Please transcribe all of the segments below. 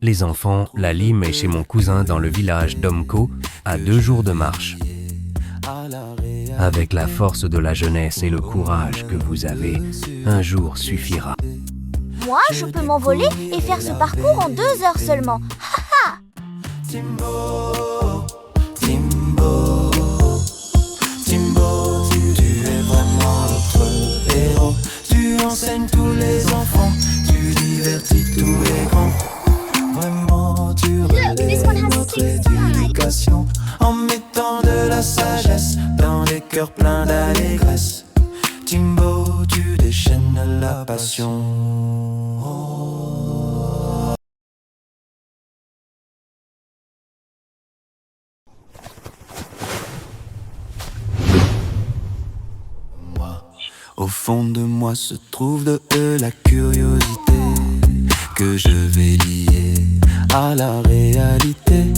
Les enfants, la lime est chez mon cousin dans le village d'Omko, à 2 jours de marche. Avec la force de la jeunesse et le courage que vous avez, un jour suffira. Moi, je peux m'envoler et faire ce parcours en 2 heures seulement. Timbo, Timbo, Timbo, tu es vraiment notre héros. Tu enseignes tous les enfants, tu divertis tous les grands. Vraiment, tu relèves notre éducation en mettant de la sagesse dans les cœurs pleins d'allégresse. Timbo, tu déchaînes la passion. Au fond de moi se trouve de la curiosité que je vais lier à la réalité.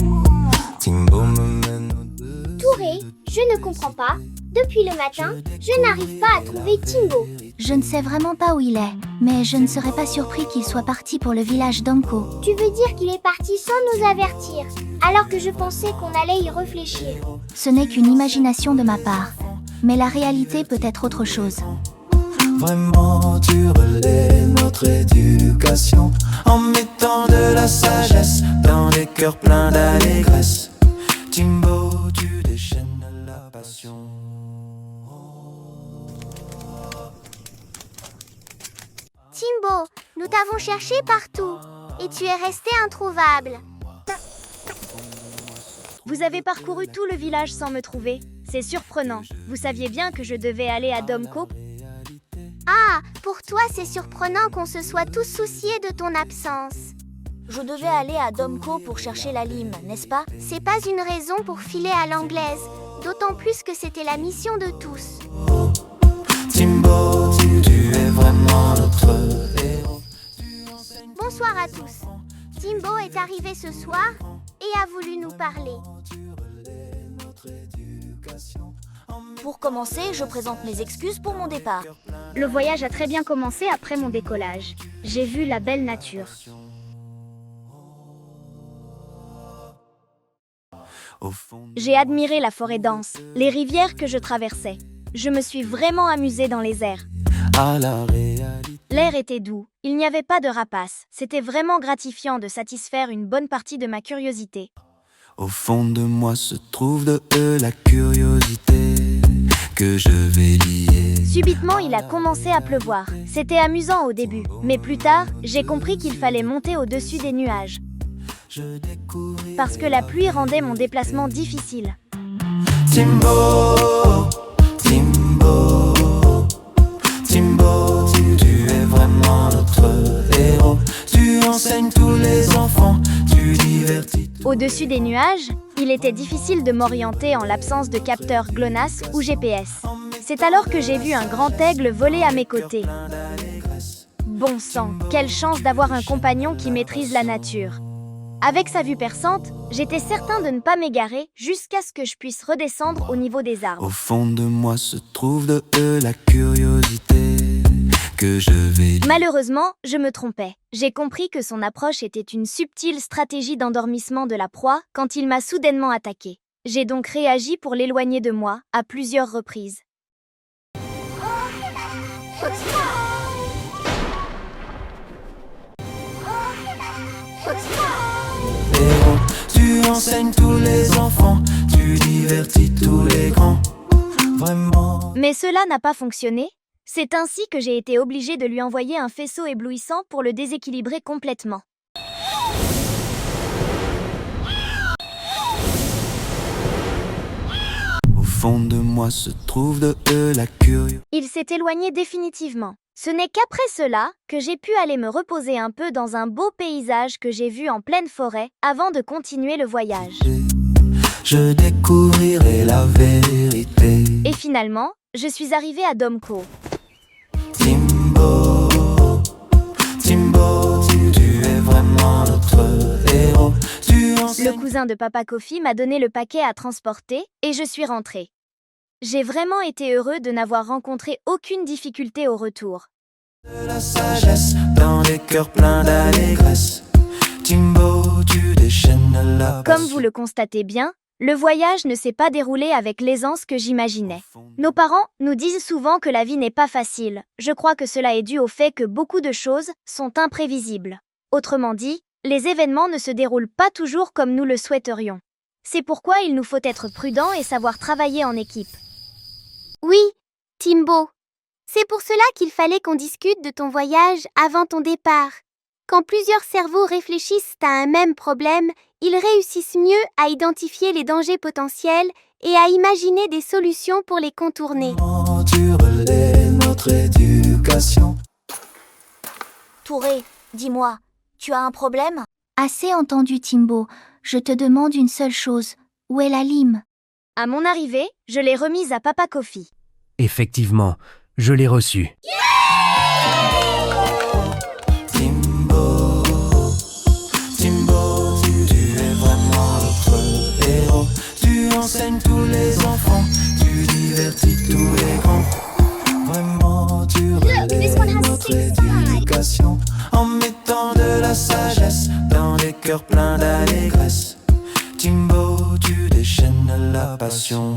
Timbo me mène au-delà. Touré, je ne comprends pas. Depuis le matin, je n'arrive pas à trouver Timbo. Je ne sais vraiment pas où il est, mais je ne serais pas surpris qu'il soit parti pour le village d'Omko. Tu veux dire qu'il est parti sans nous avertir, alors que je pensais qu'on allait y réfléchir. Ce n'est qu'une imagination de ma part, mais la réalité peut être autre chose. Vraiment, tu relais notre éducation en mettant de la sagesse dans les cœurs pleins d'allégresse. Timbo, tu déchaînes la passion. Timbo, nous t'avons cherché partout, et tu es resté introuvable. Vous avez parcouru tout le village sans me trouver. C'est surprenant. Vous saviez bien que je devais aller à Domko. Ah, pour toi c'est surprenant qu'on se soit tous souciés de ton absence. Je devais aller à Domko pour chercher la lime, n'est-ce pas? C'est pas une raison pour filer à l'anglaise, d'autant plus que c'était la mission de tous. Timbo, tu es vraiment notre héros. Bonsoir à tous. Timbo est arrivé ce soir et a voulu nous parler. Pour commencer, je présente mes excuses pour mon départ. Le voyage a très bien commencé après mon décollage. J'ai vu la belle nature. J'ai admiré la forêt dense, les rivières que je traversais. Je me suis vraiment amusée dans les airs. À la réalité. L'air était doux, il n'y avait pas de rapaces. C'était vraiment gratifiant de satisfaire une bonne partie de ma curiosité. Au fond de moi se trouve de la curiosité que je vais lier. Subitement, il a commencé à pleuvoir. C'était amusant au début, mais plus tard, j'ai compris qu'il fallait monter au-dessus des nuages. Parce que la pluie rendait mon déplacement difficile. Timbo, Timbo, Timbo, tu es vraiment notre héros. Tu enseignes tous les enfants, tu divertis. Au-dessus des nuages, il était difficile de m'orienter en l'absence de capteur GLONASS ou GPS. C'est alors que j'ai vu un grand aigle voler à mes côtés. Bon sang, quelle chance d'avoir un compagnon qui maîtrise la nature. Avec sa vue perçante, j'étais certain de ne pas m'égarer jusqu'à ce que je puisse redescendre au niveau des arbres. Au fond de moi se trouve de la curiosité que je vais. Malheureusement, je me trompais. J'ai compris que son approche était une subtile stratégie d'endormissement de la proie quand il m'a soudainement attaqué. J'ai donc réagi pour l'éloigner de moi à plusieurs reprises. Héros, tu enseignes tous les enfants, tu divertis tous les grands. Vraiment. Mais cela n'a pas fonctionné. C'est ainsi que j'ai été obligée de lui envoyer un faisceau éblouissant pour le déséquilibrer complètement. Au fond de moi se trouve de la curiosité. Il s'est éloigné définitivement. Ce n'est qu'après cela que j'ai pu aller me reposer un peu dans un beau paysage que j'ai vu en pleine forêt avant de continuer le voyage. Je découvrirai la vérité. Et finalement, je suis arrivée à Domko. Timbo, Timbo, tu es vraiment notre héros. Le cousin de Papa Kofi m'a donné le paquet à transporter et je suis rentrée. J'ai vraiment été heureux de n'avoir rencontré aucune difficulté au retour. De la sagesse dans les cœurs pleins d'allégresse. Timbo, tu déchaînes la Comme passion. vous le constatez bien, le voyage ne s'est pas déroulé avec l'aisance que j'imaginais. Nos parents nous disent souvent que la vie n'est pas facile. Je crois que cela est dû au fait que beaucoup de choses sont imprévisibles. Autrement dit, les événements ne se déroulent pas toujours comme nous le souhaiterions. C'est pourquoi il nous faut être prudents et savoir travailler en équipe. Oui, Timbo. C'est pour cela qu'il fallait qu'on discute de ton voyage avant ton départ. Quand plusieurs cerveaux réfléchissent à un même problème, ils réussissent mieux à identifier les dangers potentiels et à imaginer des solutions pour les contourner. Tu relais notre éducation. Touré, dis-moi, tu as un problème ? Assez entendu, Timbo. Je te demande une seule chose. Où est la lime? À mon arrivée, je l'ai remise à Papa Kofi. Effectivement, je l'ai reçu. Timbo, Timbo, tu es vraiment notre héros. Tu enseignes tous les enfants, tu divertis tous les grands. Vraiment, tu relèves notre éducation en mettant de la sagesse dans les cœurs pleins d'allégresse. Timbo, tu déchaînes la passion.